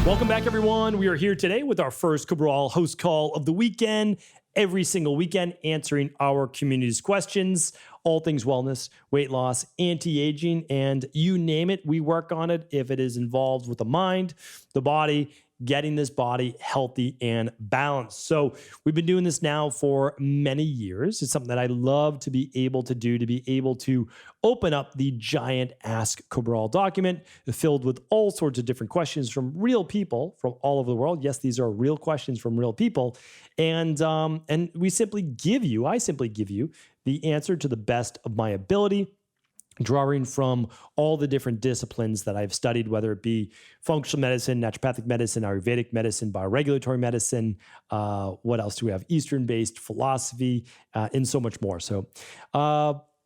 Welcome back, everyone. We are here today with our first Cabral HouseCall of the weekend. Every single weekend, answering our community's questions, all things wellness, weight loss, anti-aging, and you name it, we work on it if it is involved with the mind, the body, getting this body healthy and balanced. So we've been doing this now for many years. It's something that I love to be able to do, to be able to open up the giant Ask Cabral document filled with all sorts of different questions from real people from all over the world. Yes, these are real questions from real people. And I simply give you the answer to the best of my ability, drawing from all the different disciplines that I've studied, whether it be functional medicine, naturopathic medicine, Ayurvedic medicine, bioregulatory medicine, what else do we have? Eastern-based philosophy, and so much more. So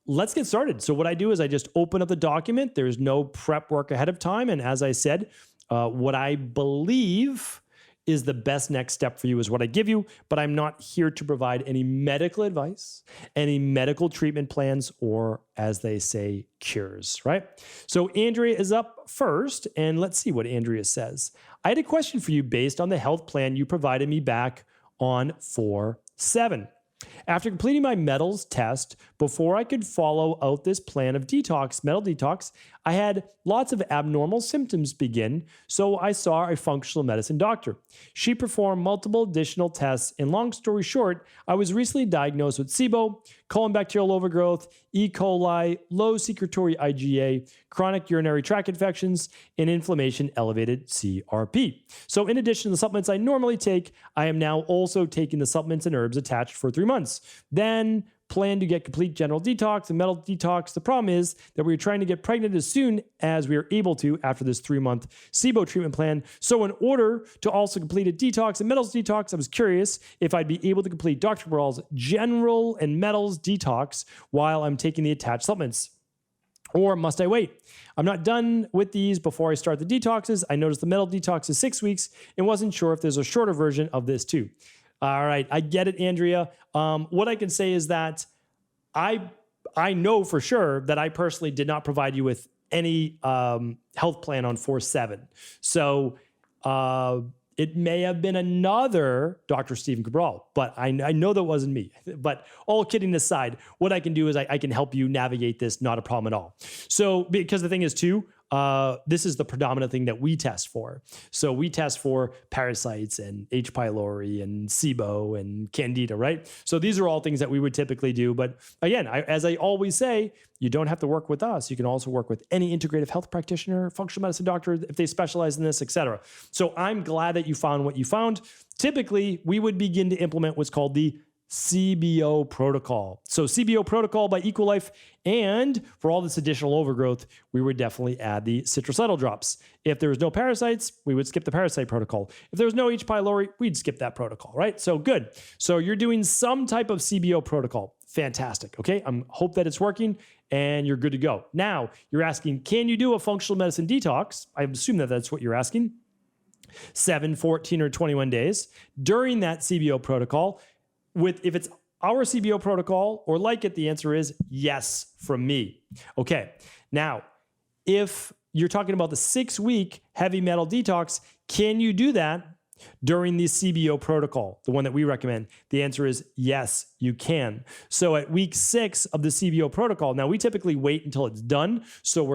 let's get started. So what I do is I just open up the document. There's no prep work ahead of time. And as I said, what I believe is the best next step for you is what I give you, but I'm not here to provide any medical advice, any medical treatment plans, or as they say, cures, right? So Andrea is up first, and let's see what Andrea says. I had a question for you based on the health plan you provided me back on 4/7. After completing my metals test, before I could follow out this plan of metal detox, I had lots of abnormal symptoms begin, so I saw a functional medicine doctor. She performed multiple additional tests, and long story short, I was recently diagnosed with SIBO, colon bacterial overgrowth, E. coli, low secretory IgA, chronic urinary tract infections, and inflammation elevated CRP. So in addition to the supplements I normally take, I am now also taking the supplements and herbs attached for 3 months. Then plan to get complete general detox and metal detox. The problem is that we are trying to get pregnant as soon as we are able to after this 3-month SIBO treatment plan. So in order to also complete a detox and metals detox, I was curious if I'd be able to complete Dr. Cabral's general and metals detox while I'm taking the attached supplements. Or must I wait? I'm not done with these before I start the detoxes. I noticed the metal detox is 6 weeks and wasn't sure if there's a shorter version of this too. All right, I get it, Andrea. What I can say is that I know for sure that I personally did not provide you with any health plan on 4/7. So it may have been another Dr. Stephen Cabral, but I know that wasn't me. But all kidding aside, what I can do is I can help you navigate this, not a problem at all. So because the thing is too, this is the predominant thing that we test for. So we test for parasites and H. pylori and SIBO and Candida, right? So these are all things that we would typically do. But again, as I always say, you don't have to work with us. You can also work with any integrative health practitioner, functional medicine doctor, if they specialize in this, et cetera. So I'm glad that you found what you found. Typically, we would begin to implement what's called the CBO protocol. So CBO protocol by Equilife, and for all this additional overgrowth, we would definitely add the citracidal drops. If there was no parasites, we would skip the parasite protocol. If there was no H. pylori, we'd skip that protocol, right? So good. So you're doing some type of CBO protocol. Fantastic. Okay. I hope that it's working and you're good to go. Now you're asking, can you do a functional medicine detox? I assume that that's what you're asking. 7, 14, or 21 days during that CBO protocol. If it's our CBO protocol or like it, the answer is yes from me. Okay. Now, if you're talking about the 6-week heavy metal detox, can you do that during the CBO protocol, the one that we recommend? The answer is yes, you can. So at week 6 of the CBO protocol, now we typically wait until it's done, so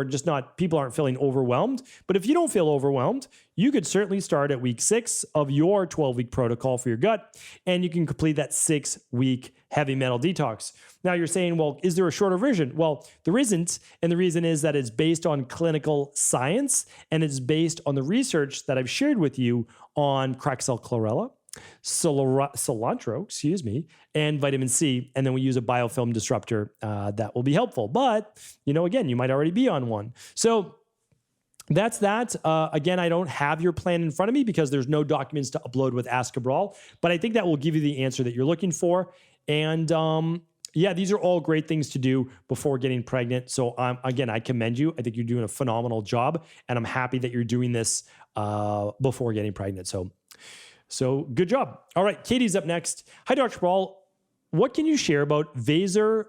people aren't feeling overwhelmed. But if you don't feel overwhelmed, you could certainly start at week 6 of your 12-week protocol for your gut, and you can complete that 6-week heavy metal detox. Now you're saying, well, is there a shorter version? Well, there isn't, and the reason is that it's based on clinical science, and it's based on the research that I've shared with you on Craxel chlorella, cilantro, and vitamin C, and then we use a biofilm disruptor that will be helpful. But, again, you might already be on one. So that's that. Again, I don't have your plan in front of me because there's no documents to upload with Ask Cabral, but I think that will give you the answer that you're looking for. And yeah, these are all great things to do before getting pregnant. So again, I commend you. I think you're doing a phenomenal job, and I'm happy that you're doing this before getting pregnant. So good job. All right, Katie's up next. Hi, Dr. Cabral. What can you share about Vasomotor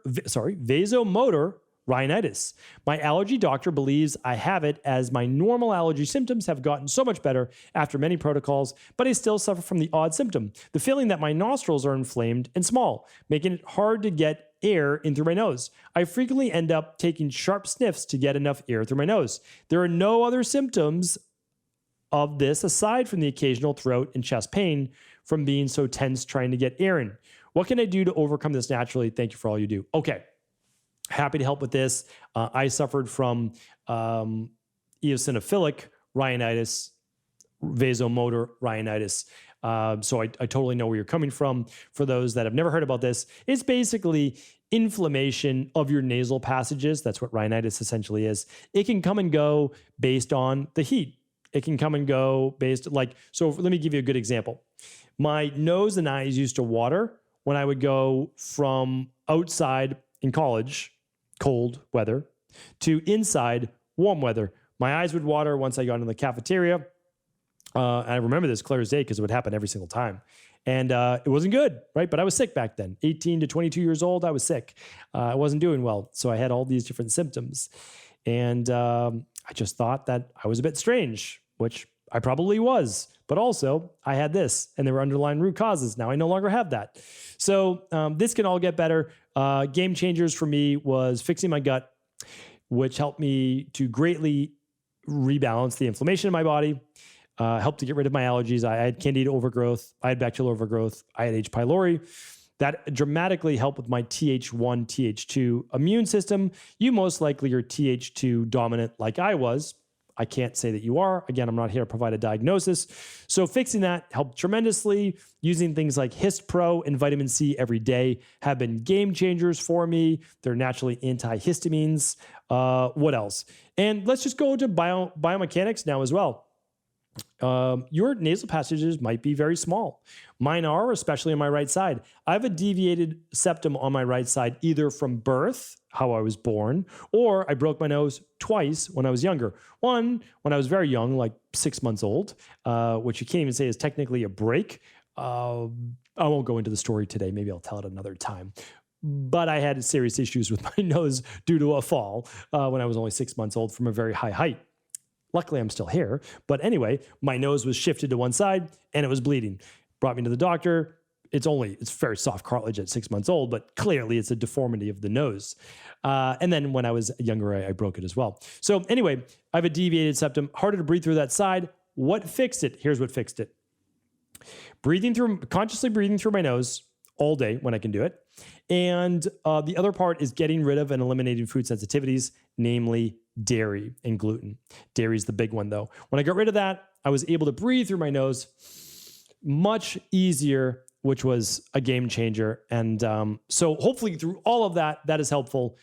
Rhinitis. My allergy doctor believes I have it as my normal allergy symptoms have gotten so much better after many protocols, but I still suffer from the odd symptom, the feeling that my nostrils are inflamed and small, making it hard to get air in through my nose. I frequently end up taking sharp sniffs to get enough air through my nose. There are no other symptoms of this aside from the occasional throat and chest pain from being so tense trying to get air in. What can I do to overcome this naturally? Thank you for all you do. Okay. Happy to help with this. I suffered from eosinophilic rhinitis, vasomotor rhinitis. So I totally know where you're coming from. For those that have never heard about this, it's basically inflammation of your nasal passages. That's what rhinitis essentially is. It can come and go based on the heat. It can come and go based so let me give you a good example. My nose and eyes used to water when I would go from outside in college, cold weather, to inside warm weather. My eyes would water once I got into the cafeteria. And I remember this clear as day because it would happen every single time. And it wasn't good, right? But I was sick back then. 18 to 22 years old, I was sick. I wasn't doing well. So I had all these different symptoms. And I just thought that I was a bit strange, which I probably was. But also, I had this, and there were underlying root causes. Now I no longer have that. So this can all get better. Game changers for me was fixing my gut, which helped me to greatly rebalance the inflammation in my body, helped to get rid of my allergies. I had Candida overgrowth. I had bacterial overgrowth. I had H. pylori. That dramatically helped with my Th1, Th2 immune system. You most likely are Th2 dominant like I was. I can't say that you are. Again, I'm not here to provide a diagnosis. So fixing that helped tremendously. Using things like Hist Pro and vitamin C every day have been game changers for me. They're naturally antihistamines. What else? And let's just go to biomechanics now as well. Your nasal passages might be very small. Mine are, especially on my right side. I have a deviated septum on my right side, either from birth, how I was born, or I broke my nose twice when I was younger. One, when I was very young, like 6 months old, which you can't even say is technically a break. I won't go into the story today. Maybe I'll tell it another time. But I had serious issues with my nose due to a fall when I was only 6 months old from a very high height. Luckily, I'm still here. But anyway, my nose was shifted to one side and it was bleeding. Brought me to the doctor. It's very soft cartilage at 6 months old, but clearly it's a deformity of the nose. And then when I was younger, I broke it as well. So anyway, I have a deviated septum, harder to breathe through that side. What fixed it? Here's what fixed it. Consciously breathing through my nose all day when I can do it. And the other part is getting rid of and eliminating food sensitivities, namely dairy and gluten. Dairy is the big one though. When I got rid of that, I was able to breathe through my nose much easier, which was a game changer. And so hopefully through all of that, that is helpful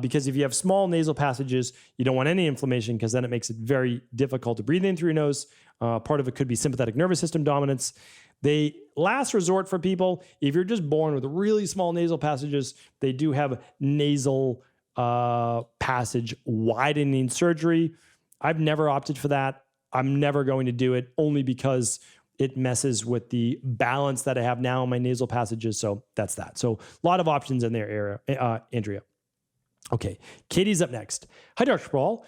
because if you have small nasal passages, you don't want any inflammation because then it makes it very difficult to breathe in through your nose. Part of it could be sympathetic nervous system dominance. The last resort for people, if you're just born with really small nasal passages, they do have nasal passage widening surgery. I've never opted for that. I'm never going to do it only because it messes with the balance that I have now in my nasal passages. So that's that. So a lot of options in their area, Andrea. Okay, Katie's up next. Hi, Dr. Cabral.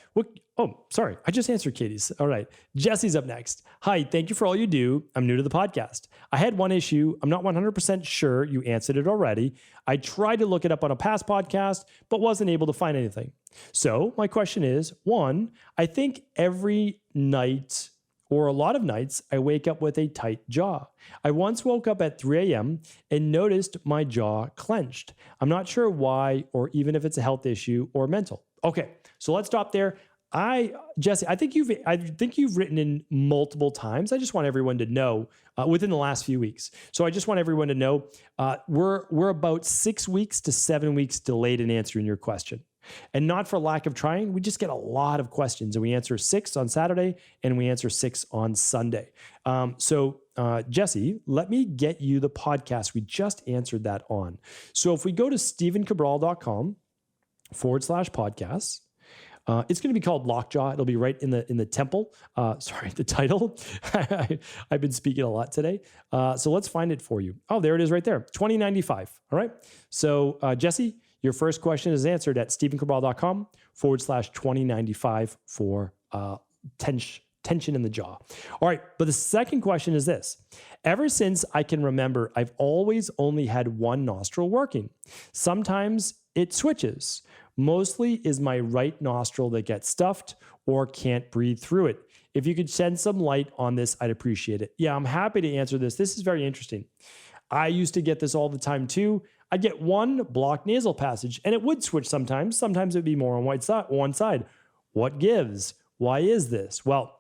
Sorry. I just answered Katie's. All right. Jesse's up next. Hi, thank you for all you do. I'm new to the podcast. I had one issue. I'm not 100% sure you answered it already. I tried to look it up on a past podcast, but wasn't able to find anything. So my question is, one, I think every night or a lot of nights, I wake up with a tight jaw. I once woke up at 3 a.m. and noticed my jaw clenched. I'm not sure why, or even if it's a health issue or mental. Okay, so let's stop there. Jesse, I think you've written in multiple times. I just want everyone to know within the last few weeks. So I just want everyone to know we're about 6 weeks to 7 weeks delayed in answering your question. And not for lack of trying, we just get a lot of questions and we answer 6 on Saturday and we answer 6 on Sunday. So Jesse, let me get you the podcast. We just answered that on. So if we go to stevencabral.com/podcasts, it's going to be called Lockjaw. It'll be right in the temple. The title. I've been speaking a lot today. So let's find it for you. Oh, there it is right there. $20.95. All right. So Jesse, your first question is answered at stephencabral.com/2095 for tension in the jaw. All right. But the second question is this. Ever since I can remember, I've always only had one nostril working. Sometimes it switches. Mostly is my right nostril that gets stuffed or can't breathe through it. If you could shed some light on this, I'd appreciate it. Yeah, I'm happy to answer this. This is very interesting. I used to get this all the time too. I'd get one blocked nasal passage and it would switch sometimes. Sometimes it'd be more on one side. What gives? Why is this? Well,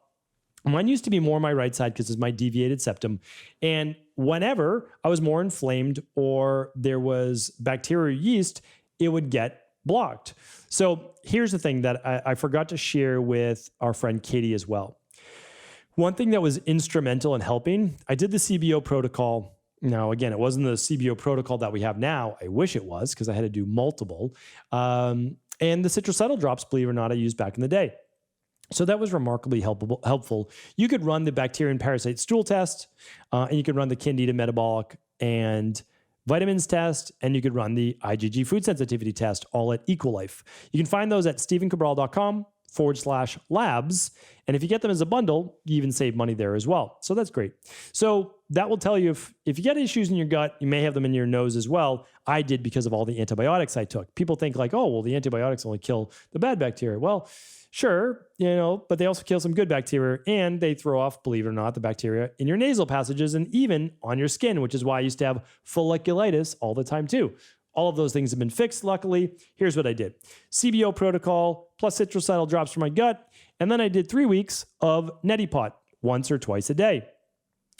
mine used to be more on my right side because it's my deviated septum. And whenever I was more inflamed or there was bacteria or yeast, it would get blocked. So here's the thing that I forgot to share with our friend Katie as well. One thing that was instrumental in helping, I did the CBO protocol. Now, again, it wasn't the CBO protocol that we have now. I wish it was because I had to do multiple. And the citracetyl drops, believe it or not, I used back in the day. So that was remarkably helpful. You could run the bacteria and parasite stool test, and you could run the Candida metabolic and vitamins test, and you could run the IgG food sensitivity test, all at Equilife. You can find those at stephencabral.com/labs. And if you get them as a bundle, you even save money there as well. So that's great. So that will tell you if you get issues in your gut, you may have them in your nose as well. I did because of all the antibiotics I took. People think like, oh, well, the antibiotics only kill the bad bacteria. Well, sure, but they also kill some good bacteria, and they throw off, believe it or not, the bacteria in your nasal passages and even on your skin, which is why I used to have folliculitis all the time too. All of those things have been fixed, luckily. Here's what I did. CBO protocol plus citracetyl drops for my gut, and then I did 3 weeks of neti pot once or twice a day.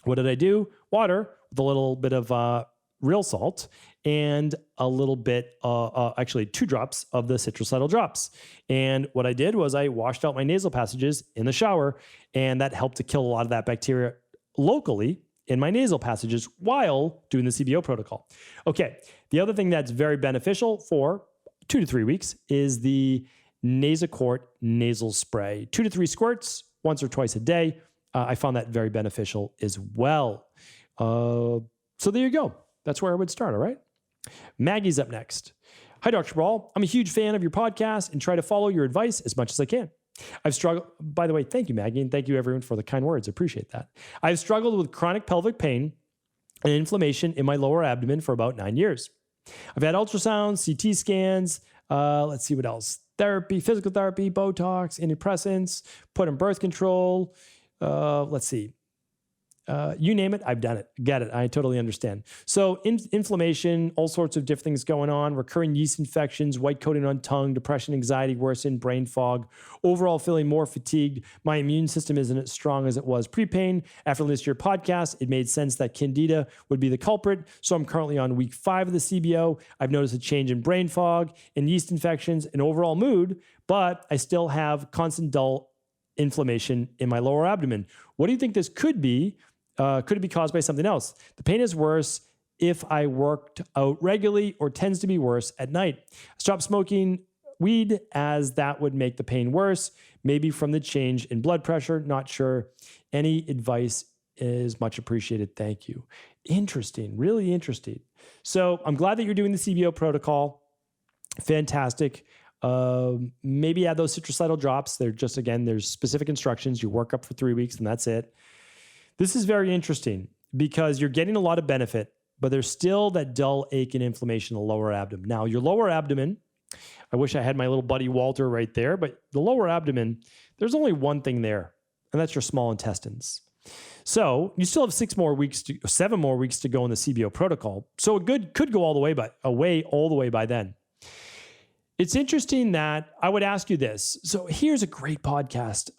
What did I do? Water with a little bit of real salt and a little bit, actually 2 drops of the citracetyl drops. And what I did was I washed out my nasal passages in the shower, and that helped to kill a lot of that bacteria locally in my nasal passages while doing the CBO protocol. Okay, the other thing that's very beneficial for 2 to 3 weeks is the Nasacort nasal spray. 2 to 3 squirts once or twice a day. I found that very beneficial as well. So there you go. That's where I would start, all right? Maggie's up next. Hi, Dr. Cabral. I'm a huge fan of your podcast and try to follow your advice as much as I can. I've struggled, by the way, thank you, Maggie, and thank you everyone for the kind words. I appreciate that. I've struggled with chronic pelvic pain and inflammation in my lower abdomen for about 9 years. I've had ultrasounds, CT scans, let's see what else. Therapy, physical therapy, Botox, antidepressants, put in birth control. Let's see. You name it, I've done it. Get it. I totally understand. So inflammation, all sorts of different things going on, recurring yeast infections, white coating on tongue, depression, anxiety, worsened, brain fog, overall feeling more fatigued. My immune system isn't as strong as it was pre-pain. After listening to your podcast, it made sense that Candida would be the culprit. So I'm currently on week 5 of the CBO. I've noticed a change in brain fog and yeast infections and overall mood, but I still have constant dull inflammation in my lower abdomen. What do you think this could be? Could it be caused by something else? The pain is worse if I worked out regularly or tends to be worse at night. Stop smoking weed as that would make the pain worse, maybe from the change in blood pressure. Not sure. Any advice is much appreciated. Thank you. Interesting. Really interesting. So I'm glad that you're doing the CBO protocol. Fantastic. Maybe add those citracetyl drops. They're just, again, there's specific instructions. You work up for 3 weeks and that's it. This is very interesting because you're getting a lot of benefit, but there's still that dull ache and inflammation in the lower abdomen. Now, your lower abdomen, I wish I had my little buddy Walter right there, but the lower abdomen, there's only one thing there, and that's your small intestines. So you still have 7 more weeks to go in the CBO protocol. So it could go all the way by then. It's interesting that I would ask you this. So here's a great podcast.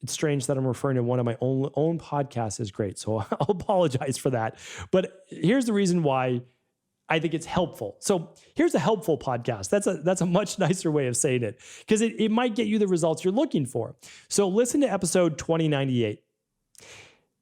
It's strange that I'm referring to one of my own podcasts as great, so I'll apologize for that. But here's the reason why I think it's helpful. So here's a helpful podcast. That's a much nicer way of saying it because it might get you the results you're looking for. So listen to episode 2098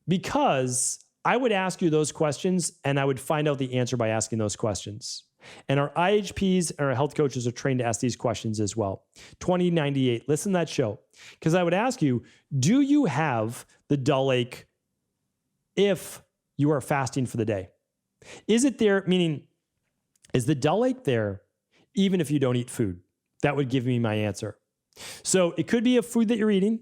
because I would ask you those questions and I would find out the answer by asking those questions. And our IHPs and our health coaches are trained to ask these questions as well. 2098, listen to that show. Because I would ask you, do you have the dull ache if you are fasting for the day? Is it there, meaning, is the dull ache there even if you don't eat food. That would give me my answer. So it could be a food that you're eating.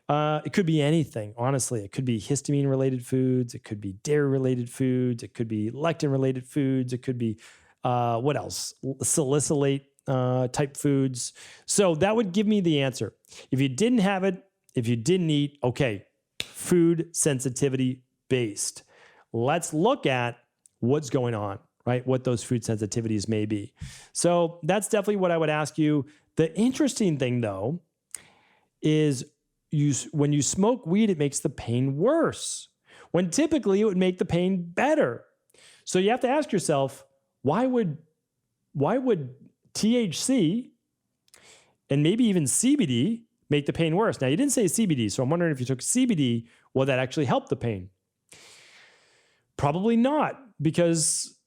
It could be anything, honestly. It could be histamine-related foods. It could be dairy-related foods. It could be lectin-related foods. It could be, what else? Salicylate type foods. So that would give me the answer. If you didn't have it, if you didn't eat, okay, food sensitivity based. Let's look at what's going on, right? What those food sensitivities may be. So that's definitely what I would ask you. The interesting thing, though, is when you smoke weed, it makes the pain worse, when typically it would make the pain better. So you have to ask yourself, why would THC and maybe even CBD make the pain worse? Now, you didn't say CBD, so I'm wondering if you took CBD, will that actually help the pain? Probably not, because,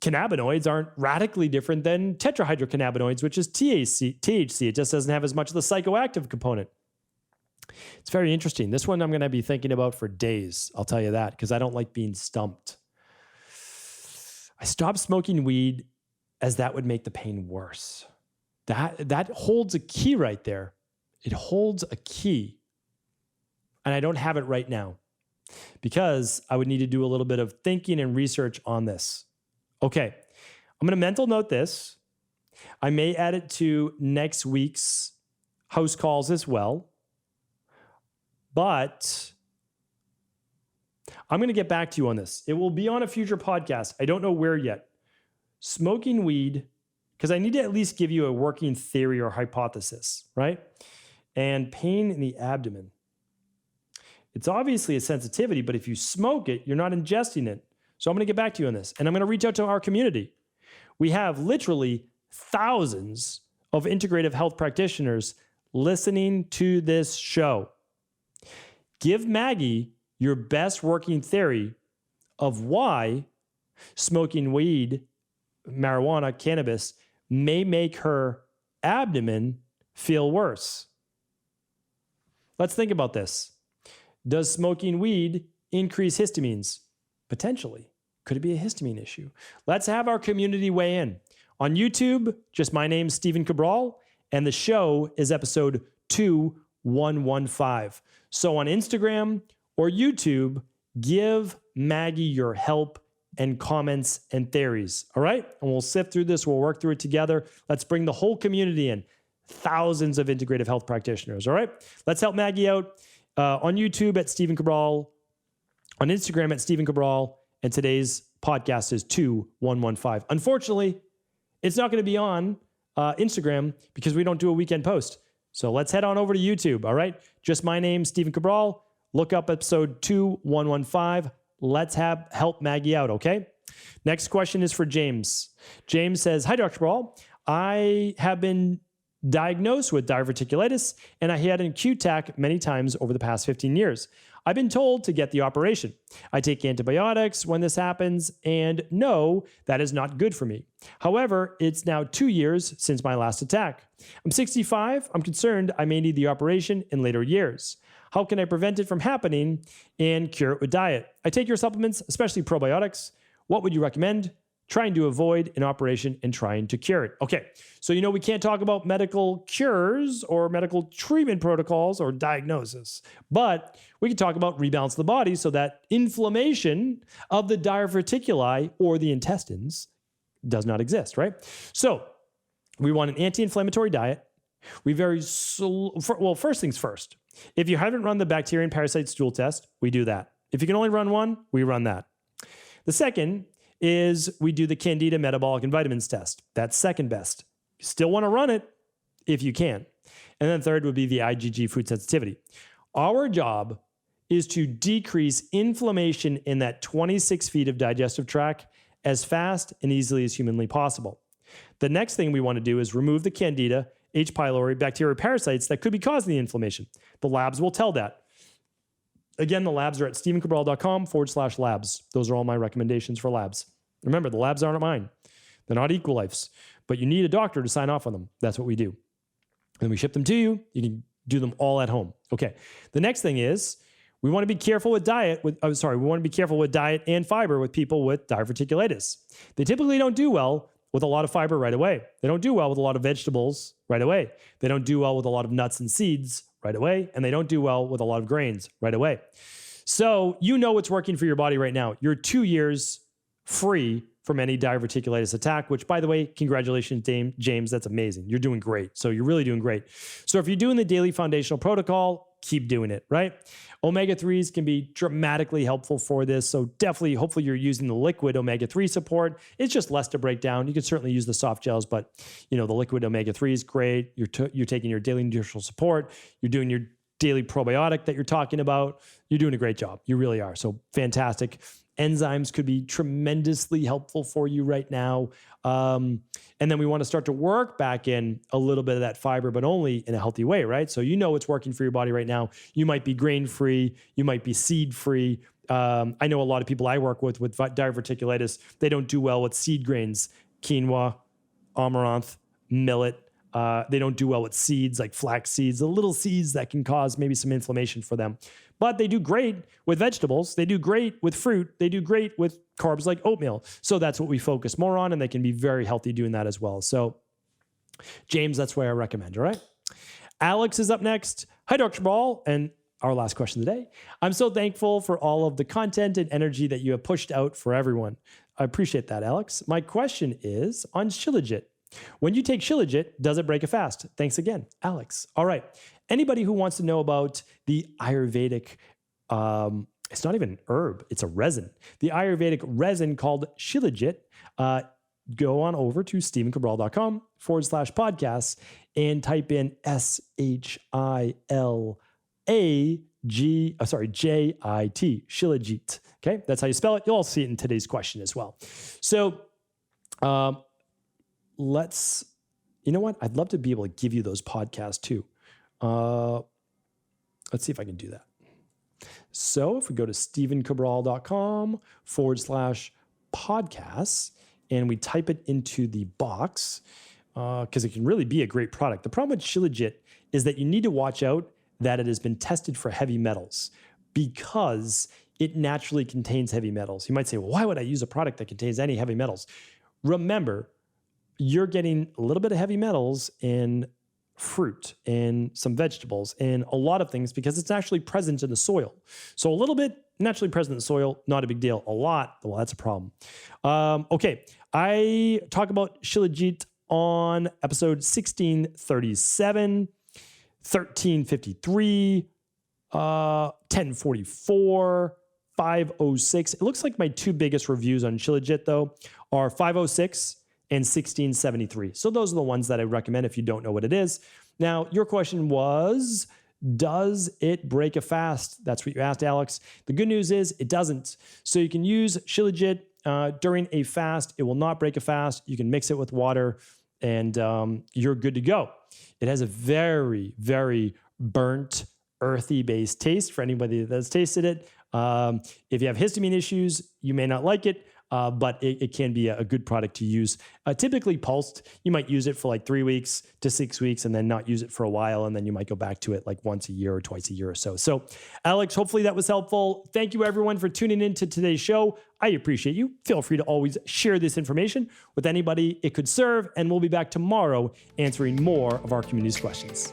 cannabinoids aren't radically different than tetrahydrocannabinoids, which is THC. It just doesn't have as much of the psychoactive component. It's very interesting. This one I'm going to be thinking about for days. I'll tell you that, because I don't like being stumped. I stopped smoking weed as that would make the pain worse. That holds a key right there. It holds a key. And I don't have it right now because I would need to do a little bit of thinking and research on this. Okay, I'm going to mental note this. I may add it to next week's house calls as well. But I'm going to get back to you on this. It will be on a future podcast. I don't know where yet. Smoking weed, because I need to at least give you a working theory or hypothesis, right? And pain in the abdomen. It's obviously a sensitivity, but if you smoke it, you're not ingesting it. So I'm going to get back to you on this. And I'm going to reach out to our community. We have literally thousands of integrative health practitioners listening to this show. Give Maggie your best working theory of why smoking weed, marijuana, cannabis may make her abdomen feel worse. Let's think about this. Does smoking weed increase histamines? Potentially. Could it be a histamine issue? Let's have our community weigh in. On YouTube, just my name, Stephen Cabral, and the show is episode 2115. So on Instagram or YouTube, give Maggie your help and comments and theories, all right? And we'll sift through this. We'll work through it together. Let's bring the whole community in. Thousands of integrative health practitioners, all right? Let's help Maggie out on YouTube at Stephen Cabral, on Instagram at Stephen Cabral, and today's podcast is 2115. Unfortunately, it's not going to be on Instagram because we don't do a weekend post. So let's head on over to YouTube, all right? Just my name, Stephen Cabral. Look up episode 2115. Let's help Maggie out, okay? Next question is for James. James says, hi, Dr. Cabral. I have been diagnosed with diverticulitis, and I had an acute attack many times over the past 15 years. I've been told to get the operation. I take antibiotics when this happens, and no, that is not good for me. However, it's now 2 years since my last attack. I'm 65. I'm concerned I may need the operation in later years. How can I prevent it from happening and cure it with diet? I take your supplements, especially probiotics. What would you recommend? Trying to avoid an operation and trying to cure it. Okay, so we can't talk about medical cures or medical treatment protocols or diagnosis, but we can talk about rebalance of the body so that inflammation of the diverticuli or the intestines does not exist, right? So we want an anti-inflammatory diet. First things first. If you haven't run the bacteria and parasite stool test, we do that. If you can only run one, we run that. The second is we do the Candida metabolic and vitamins test. That's second best. You still want to run it if you can. And then third would be the IgG food sensitivity. Our job is to decrease inflammation in that 26 feet of digestive tract as fast and easily as humanly possible. The next thing we want to do is remove the Candida, H. pylori, bacteria, parasites that could be causing the inflammation. The labs will tell that. Again, the labs are at stephencabral.com/labs. Those are all my recommendations for labs. Remember, the labs aren't mine. They're not Equalife's, but you need a doctor to sign off on them. That's what we do. And we ship them to you. You can do them all at home. Okay. The next thing is we want to be careful with diet. We want to be careful with diet and fiber with people with diverticulitis. They typically don't do well with a lot of fiber right away. They don't do well with a lot of vegetables right away. They don't do well with a lot of nuts and seeds right away. And they don't do well with a lot of grains right away. So you know what's working for your body right now. You're 2 years free from any diverticulitis attack, which, by the way, congratulations, James. That's amazing. You're doing great. So you're really doing great. So if you're doing the daily foundational protocol, keep doing it, right? Omega-3s can be dramatically helpful for this. So definitely, hopefully you're using the liquid omega-3 support. It's just less to break down. You can certainly use the soft gels, but the liquid omega-3 is great. You're taking your daily nutritional support. You're doing your daily probiotic that you're talking about. You're doing a great job. You really are. So fantastic. Enzymes could be tremendously helpful for you right now. And then we want to start to work back in a little bit of that fiber, but only in a healthy way, right? So you know what's working for your body right now. You might be grain-free. You might be seed-free. I know a lot of people I work with diverticulitis, they don't do well with seed grains, quinoa, amaranth, millet. They don't do well with seeds like flax seeds, the little seeds that can cause maybe some inflammation for them. But they do great with vegetables. They do great with fruit. They do great with carbs like oatmeal. So that's what we focus more on, and they can be very healthy doing that as well. So James, that's why I recommend, all right? Alex is up next. Hi, Dr. Cabral. And our last question of the day. I'm so thankful for all of the content and energy that you have pushed out for everyone. I appreciate that, Alex. My question is on Shilajit. When you take Shilajit, does it break a fast? Thanks again, Alex. All right. Anybody who wants to know about the Ayurvedic, it's not even an herb, it's a resin. The Ayurvedic resin called Shilajit, go on over to stephencabral.com/podcasts and type in Shilajit, Shilajit. Okay, that's how you spell it. You'll also see it in today's question as well. So let's, you know what? I'd love to be able to give you those podcasts too. Let's see if I can do that. So if we go to stephencabral.com/podcasts and we type it into the box, because it can really be a great product. The problem with Shilajit is that you need to watch out that it has been tested for heavy metals because it naturally contains heavy metals. You might say, well, why would I use a product that contains any heavy metals? Remember, you're getting a little bit of heavy metals in fruit and some vegetables and a lot of things because it's actually present in the soil. So a little bit naturally present in the soil, not a big deal. A lot, well, that's a problem. Okay, I talk about Shilajit on episode 1637, 1353, 1044, 506. It looks like my two biggest reviews on Shilajit, though, are 506 and 1673. So those are the ones that I recommend if you don't know what it is. Now, your question was, does it break a fast? That's what you asked, Alex. The good news is it doesn't. So you can use Shilajit during a fast. It will not break a fast. You can mix it with water and you're good to go. It has a very, very burnt, earthy based taste for anybody that's tasted it. If you have histamine issues, you may not like it. But it can be a good product to use. Typically pulsed, you might use it for like 3 weeks to 6 weeks and then not use it for a while. And then you might go back to it like once a year or twice a year or so. So Alex, hopefully that was helpful. Thank you everyone for tuning in to today's show. I appreciate you. Feel free to always share this information with anybody it could serve. And we'll be back tomorrow answering more of our community's questions.